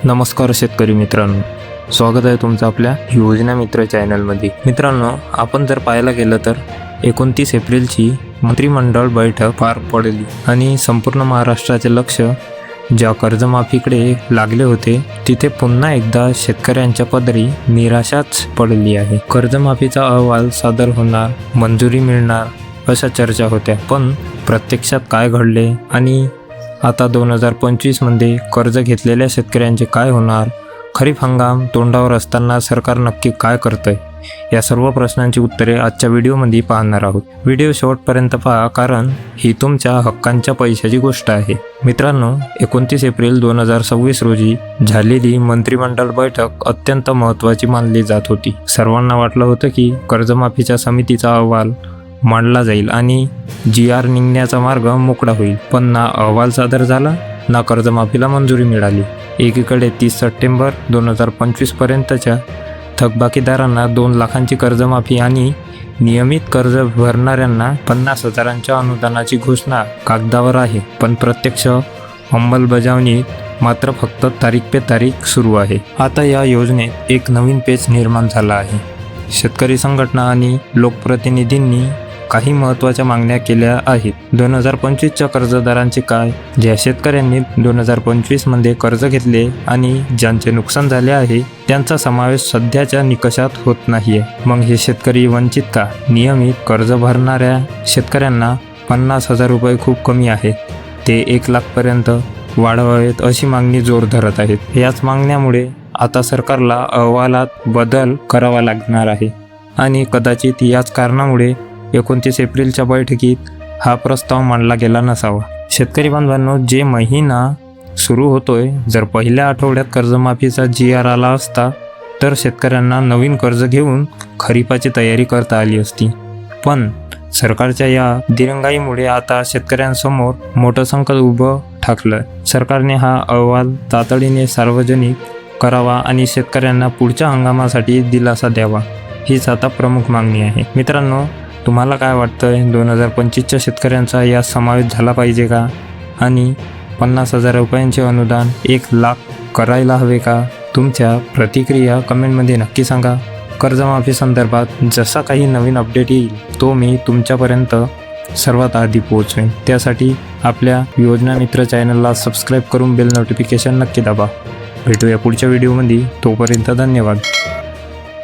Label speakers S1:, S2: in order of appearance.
S1: नमस्कार शेतकरी मित्रांनो, स्वागत आहे तुमचं आपल्या योजना मित्र चॅनलमध्ये। मित्रांनो, आपण जर पाहायला गेलं तर 29 एप्रिलची मंत्रिमंडळ बैठक पार पडली आणि संपूर्ण महाराष्ट्राचे लक्ष ज्या कर्जमाफीकडे लागले होते तिथे पुन्हा एकदा शेतकऱ्यांच्या पदरी निराशाच पडली आहे। कर्जमाफीचा अहवाल सादर होणार, मंजुरी मिळणार अशा चर्चा होत्या, पण प्रत्यक्षात काय घडले आणि आता 2025 मध्ये कर्ज घेतलेल्या शेतकऱ्यांचे काय होणार, खरीप हंगाम तोंडावर असताना सरकार नक्की काय करतंय, या सर्व प्रश्नांची उत्तरे आजच्या व्हिडिओमध्ये पाहणार आहोत। व्हिडिओ शेवटपर्यंत पहा, कारण ही तुमच्या हक्कांच्या पैशाची गोष्ट आहे। मित्रांनो, 29 एप्रिल 2026 रोजी झालेली मंत्रिमंडळ बैठक अत्यंत महत्त्वाची मानली जात होती। सर्वांना वाटलं होतं की कर्जमाफीच्या समितीचा अहवाल मांडला जाईल आणि GR निघण्याचा मार्ग मोकळा होईल, पण ना अहवाल सादर झाला ना कर्जमाफीला मंजुरी मिळाली। एकीकडे 30 सप्टेंबर 2025 पर्यंतच्या थकबाकीदारांना 2 लाखांची कर्जमाफी आणि नियमित कर्ज भरणाऱ्यांना 50,000च्या अनुदानाची घोषणा कागदावर आहे, पण प्रत्यक्ष अंमलबजावणीत मात्र फक्त तारीख पे तारीख सुरू आहे। आता या योजनेत एक नवीन पेच निर्माण झाला आहे। शेतकरी संघटना आणि लोकप्रतिनिधींनी काही महत्त्वाच्या मागण्या केल्या आहेत। 2025च्या कर्जदारांचे काय? ज्या शेतकऱ्यांनी 2025 मध्ये कर्ज घेतले आणि ज्यांचे नुकसान झाले आहे त्यांचा समावेश सध्याच्या निकषात होत नाहीये। मग हे शेतकरी वंचित का? नियमित कर्ज भरणाऱ्या शेतकऱ्यांना 50,000 रुपये खूप कमी आहेत, ते 1 लाखपर्यंत वाढवावेत अशी मागणी जोर धरत आहेत। याच मागण्यामुळे आता सरकारला अहवालात बदल करावा लागणार आहे आणि कदाचित याच कारणामुळे 29 एप्रिलच्या बैठकीत हा प्रस्ताव मांडला गेला नसावा। शेतकरी बांधवांनो, जे महिना सुरू होतोय, जर पहिल्या आठवड्यात कर्जमाफीचा GR आला असता तर शेतकऱ्यांना नवीन कर्ज घेऊन खरीपाची तयारी करता आली असती, पण सरकारच्या या दिरंगाईमुळे आता शेतकऱ्यांसमोर मोठं संकट उभं ठाकलं। सरकारने हा अहवाल तातडीने सार्वजनिक करावा आणि शेतकऱ्यांना पुढच्या हंगामासाठी दिलासा द्यावा, हीच आता प्रमुख मागणी आहे। मित्रांनो, तुम्हाला काय वाटतंय? 2025च्या शेतकऱ्यांचा यात समावेश झाला पाहिजे का? आणि 50,000 रुपयांचे अनुदान 1 लाख करायला हवे का? तुमच्या प्रतिक्रिया कमेंटमध्ये नक्की सांगा। कर्जमाफी संदर्भात जसा काही नवीन अपडेट येईल तो मी तुमच्यापर्यंत सर्वात आधी पोहोचवेन। त्यासाठी आपल्या योजना मित्र चॅनलला सबस्क्राईब करून बेल नोटिफिकेशन नक्की दाबा। भेटूया पुढच्या व्हिडिओमध्ये, तोपर्यंत धन्यवाद।